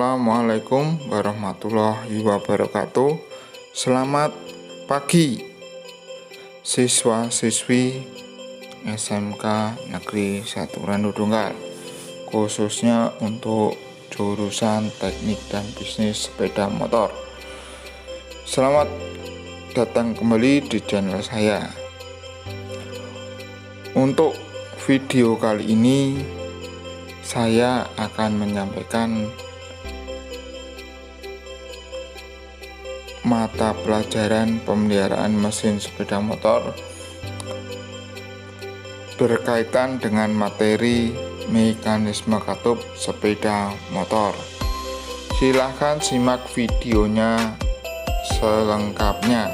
Assalamualaikum warahmatullahi wabarakatuh. Selamat pagi siswa-siswi SMK Negeri 1 Randu Dunggal, khususnya untuk jurusan teknik dan bisnis sepeda motor. Selamat datang kembali di channel saya. Untuk video kali ini saya akan menyampaikan mata pelajaran pemeliharaan mesin sepeda motor berkaitan dengan materi mekanisme katup sepeda motor. Silahkan simak videonya selengkapnya.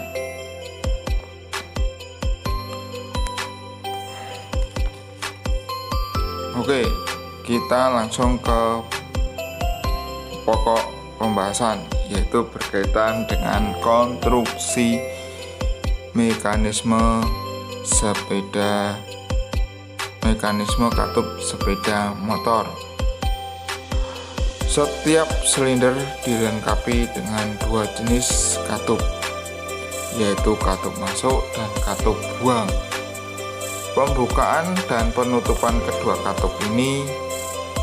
Oke, kita langsung ke pokok pembahasan, yaitu berkaitan dengan konstruksi mekanisme katup sepeda motor. Setiap silinder dilengkapi dengan dua jenis katup, yaitu katup masuk dan katup buang. Pembukaan dan penutupan kedua katup ini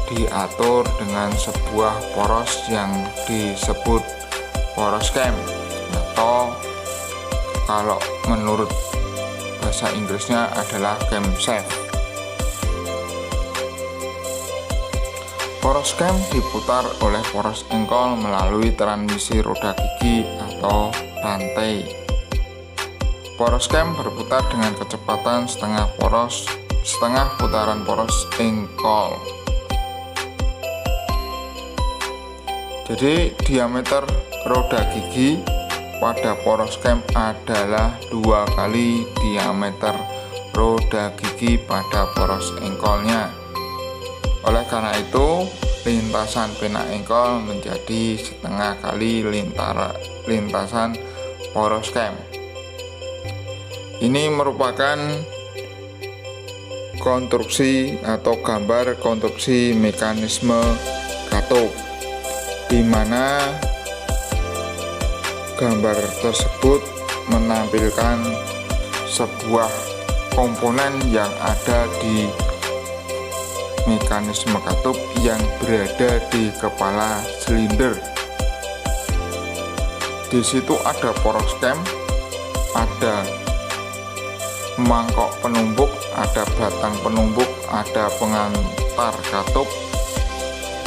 diatur dengan sebuah poros yang disebut poros cam, atau kalau menurut bahasa Inggrisnya adalah camshaft. Poros cam diputar oleh poros engkol melalui transmisi roda gigi atau rantai. Poros cam berputar dengan kecepatan setengah putaran poros engkol. Jadi diameter roda gigi pada poros cam adalah 2 kali diameter roda gigi pada poros engkolnya. Oleh karena itu, lintasan pena engkol menjadi setengah kali lintasan poros cam. Ini merupakan konstruksi atau gambar konstruksi mekanisme katup, di mana gambar tersebut menampilkan sebuah komponen yang ada di mekanisme katup yang berada di kepala silinder. Di situ ada poros cam, ada mangkok penumbuk, ada batang penumbuk, ada pengantar katup,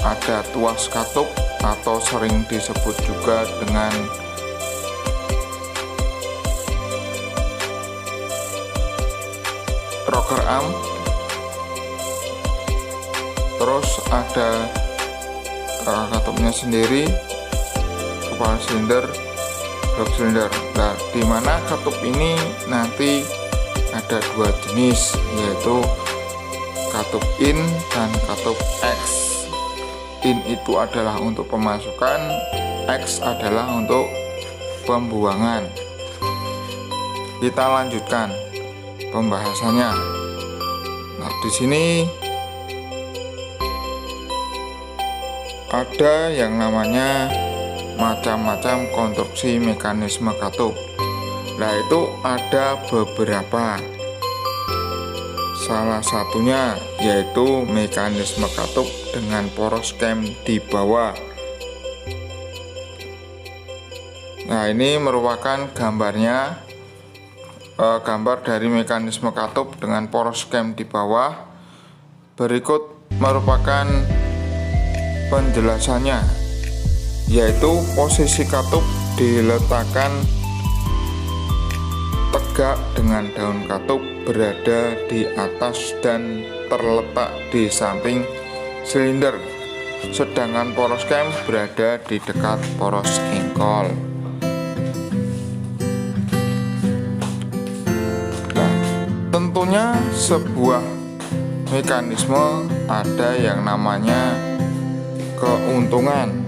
ada tuas katup atau sering disebut juga dengan rocker arm. Terus ada katupnya sendiri, kepala silinder, blok silinder. Nah, di mana katup ini nanti ada dua jenis, yaitu katup in dan katup X. In itu adalah untuk pemasukan, X adalah untuk pembuangan. Kita lanjutkan pembahasannya. Nah, di sini ada yang namanya macam-macam konstruksi mekanisme katup. Nah, itu ada beberapa. Salah satunya yaitu mekanisme katup dengan poros cam di bawah. Nah, ini merupakan gambarnya, gambar dari mekanisme katup dengan poros cam di bawah. Berikut merupakan penjelasannya, yaitu posisi katup diletakkan tegak dengan daun katup berada di atas dan terletak di samping silinder, sedangkan poros cam berada di dekat poros engkol. Nah, tentunya sebuah mekanisme ada yang namanya keuntungan.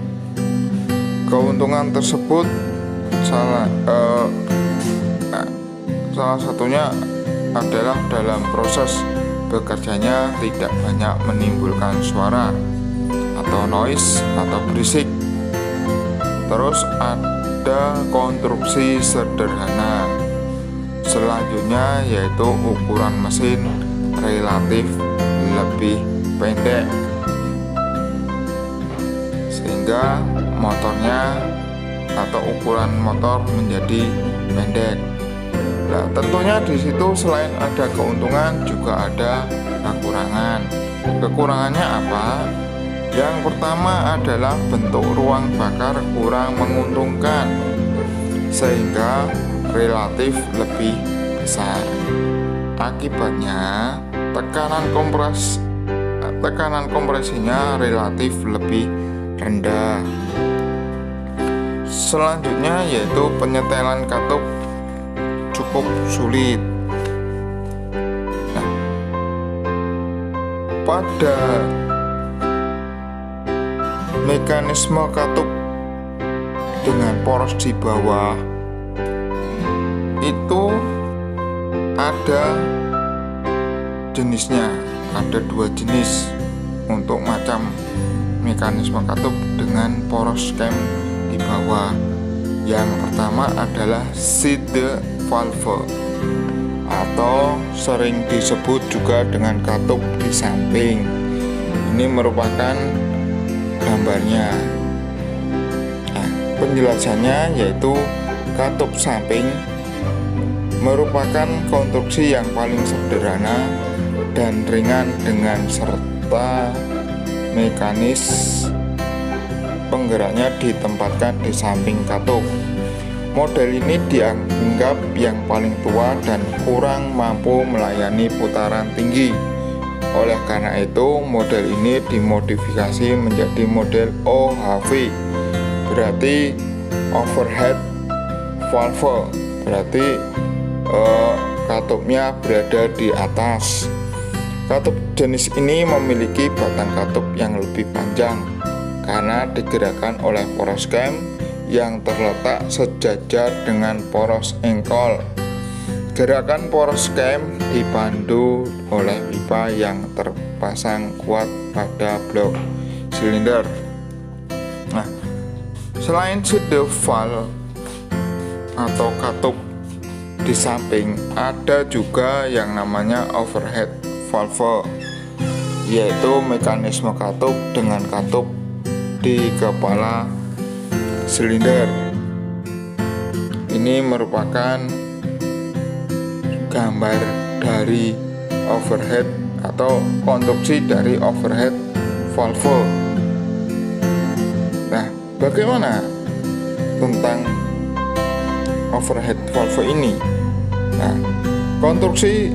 Keuntungan tersebut salah satunya adalah dalam proses bekerjanya tidak banyak menimbulkan suara atau noise atau berisik. Terus ada konstruksi sederhana. Selanjutnya yaitu ukuran mesin relatif lebih pendek, sehingga motornya atau ukuran motor menjadi pendek. Nah, tentunya di situ selain ada keuntungan juga ada kekurangan. Kekurangannya apa? Yang pertama adalah bentuk ruang bakar kurang menguntungkan, sehingga relatif lebih besar. Akibatnya tekanan kompresinya relatif lebih rendah. Selanjutnya yaitu penyetelan katup cukup sulit. Nah, pada mekanisme katup dengan poros di bawah itu ada jenisnya, ada 2 jenis untuk macam mekanisme katup dengan poros cam di bawah. Yang pertama adalah side valve atau sering disebut juga dengan katup di samping. Ini merupakan gambarnya. Nah, penjelasannya yaitu katup samping merupakan konstruksi yang paling sederhana dan ringan dengan serta mekanis penggeraknya ditempatkan di samping katup. Model ini dianggap yang paling tua dan kurang mampu melayani putaran tinggi. Oleh karena itu, model ini dimodifikasi menjadi model OHV, berarti overhead valve, berarti katupnya berada di atas. Katup jenis ini memiliki batang katup yang lebih panjang karena digerakkan oleh poros cam yang terletak sejajar dengan poros engkol. Gerakan poros cam dipandu oleh pipa yang terpasang kuat pada blok silinder. Nah, selain side valve atau katup di samping, ada juga yang namanya overhead valve, yaitu mekanisme katup dengan katup di kepala silinder. Ini merupakan gambar dari overhead atau konstruksi dari overhead valve. Nah, bagaimana tentang overhead valve ini? Nah, konstruksi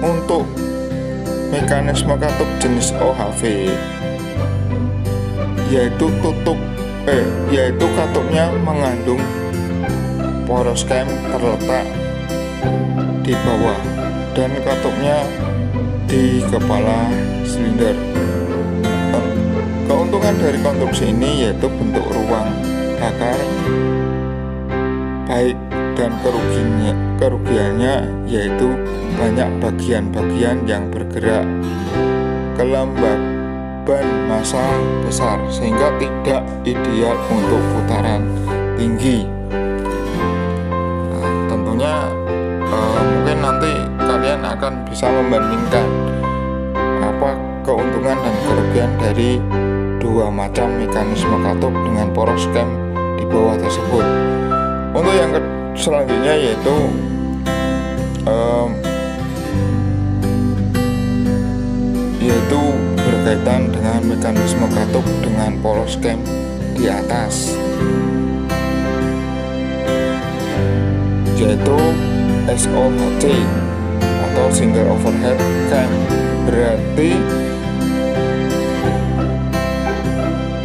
untuk mekanisme katup jenis OHV yaitu katupnya mengandung poros cam terletak di bawah dan katupnya di kepala silinder. Keuntungan dari konstruksi ini yaitu bentuk ruang bakar baik dan kerugiannya yaitu banyak bagian-bagian yang bergerak, kelembaban massa besar sehingga tidak ideal untuk putaran tinggi. Nah, tentunya mungkin nanti kalian akan bisa membandingkan apa keuntungan dan kerugian dari 2 macam mekanisme katup dengan poros cam di bawah tersebut. Untuk yang selanjutnya yaitu berkaitan dengan mekanisme katup dengan poros cam di atas, yaitu SOHC atau single overhead cam. Berarti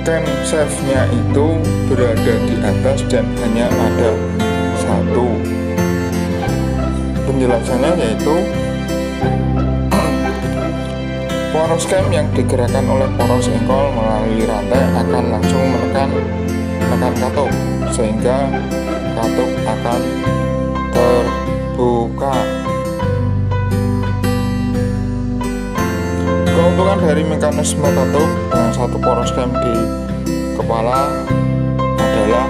cam shaft-nya itu berada di atas dan hanya ada satu. Penjelasannya yaitu Poros cam yang digerakkan oleh poros engkol melalui rantai akan langsung menekan katup, sehingga katup akan terbuka. Keuntungan dari mekanisme katup dengan satu poros cam di kepala adalah: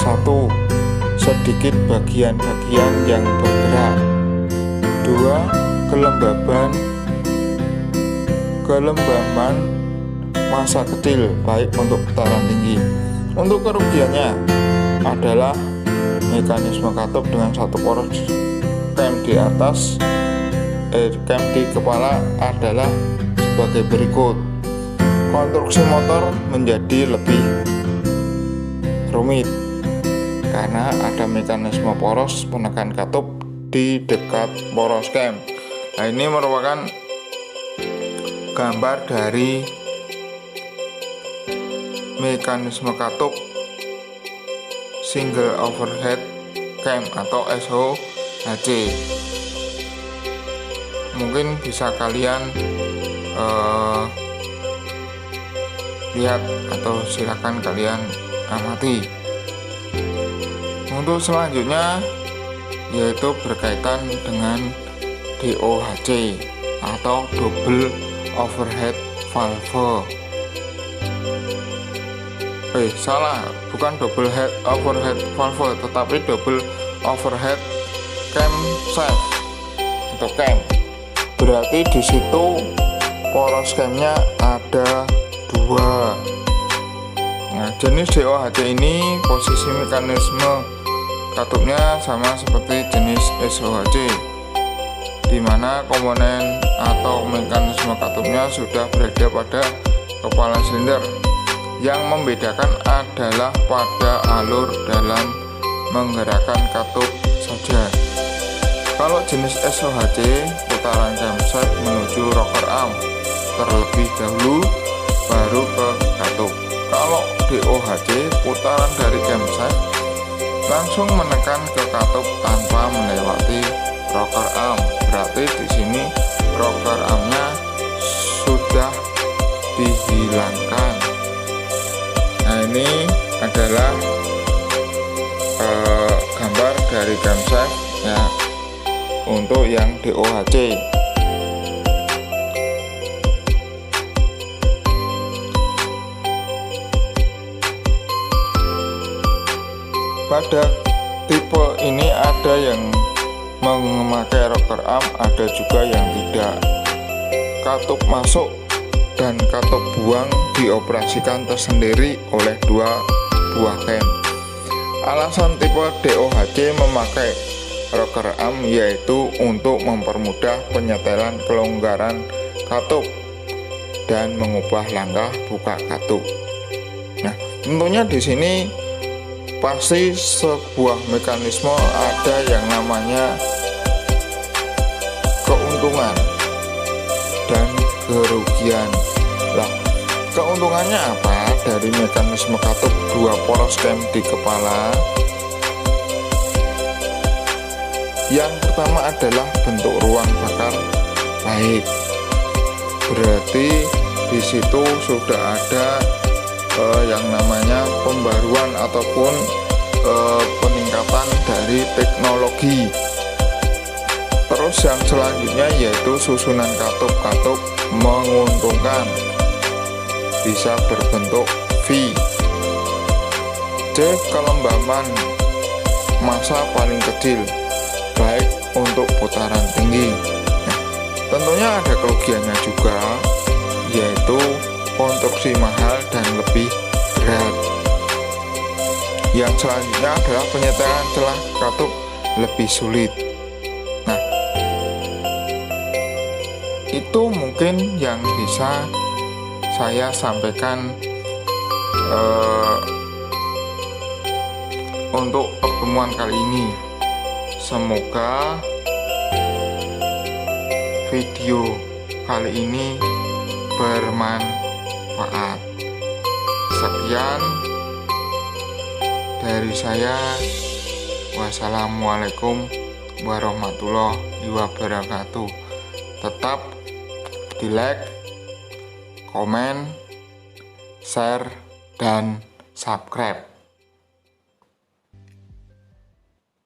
1. Sedikit bagian-bagian yang bergerak. 2. Kelembaban massa kecil, baik untuk putaran tinggi. Untuk kerugiannya adalah mekanisme katup dengan satu poros cam di atas cam di kepala adalah sebagai berikut. Konstruksi motor menjadi lebih rumit karena ada mekanisme poros penekan katup di dekat poros cam. Nah, ini merupakan gambar dari mekanisme katup single overhead cam atau SOHC. Mungkin bisa kalian lihat atau silakan kalian amati. Untuk selanjutnya yaitu berkaitan dengan DOHC atau double overhead valve. Bukan double overhead valve, tetapi double overhead cam shaft atau cam. Berarti di situ poros camnya ada 2. Nah, jenis DOHC ini posisi mekanisme katupnya sama seperti jenis SOHC, di mana komponen atau mekanisme katupnya sudah berada pada kepala silinder. Yang membedakan adalah pada alur dalam menggerakkan katup saja. Kalau jenis SOHC, putaran camshaft menuju rocker arm terlebih dahulu, baru ke katup. Kalau DOHC, putaran dari camshaft langsung menekan ke katup tanpa melewati rocker arm. Berarti di sini rocker armnya sudah dihilangkan. Nah, ini adalah gambar dari camshaft ya untuk yang DOHC. Pada tipe ini ada yang memakai rocker arm, ada juga yang tidak. Katup masuk dan katup buang dioperasikan tersendiri oleh 2 buah cam. Alasan tipe DOHC memakai rocker arm yaitu untuk mempermudah penyetelan kelonggaran katup dan mengubah langkah buka katup. Nah, tentunya di sini pasti sebuah mekanisme ada yang namanya keuntungan dan kerugian. Lah, keuntungannya apa dari mekanisme katup 2 poros cam di kepala? Yang pertama adalah bentuk ruang bakar baik. Berarti di situ sudah ada yang namanya pembaruan ataupun peningkatan dari teknologi. Terus yang selanjutnya yaitu susunan katup menguntungkan, bisa berbentuk V. C. Kelembaban massa paling kecil, baik untuk putaran tinggi. Nah, tentunya ada kerugiannya juga, yaitu konstruksi mahal dan lebih berat. Yang selanjutnya adalah penyetelan celah katup lebih sulit. Nah, itu mungkin yang bisa saya sampaikan untuk pertemuan kali ini. Semoga video kali ini bermanfaat. Sekian dari saya. Wassalamualaikum warahmatullahi wabarakatuh. Tetap di like, komen, share, dan subscribe.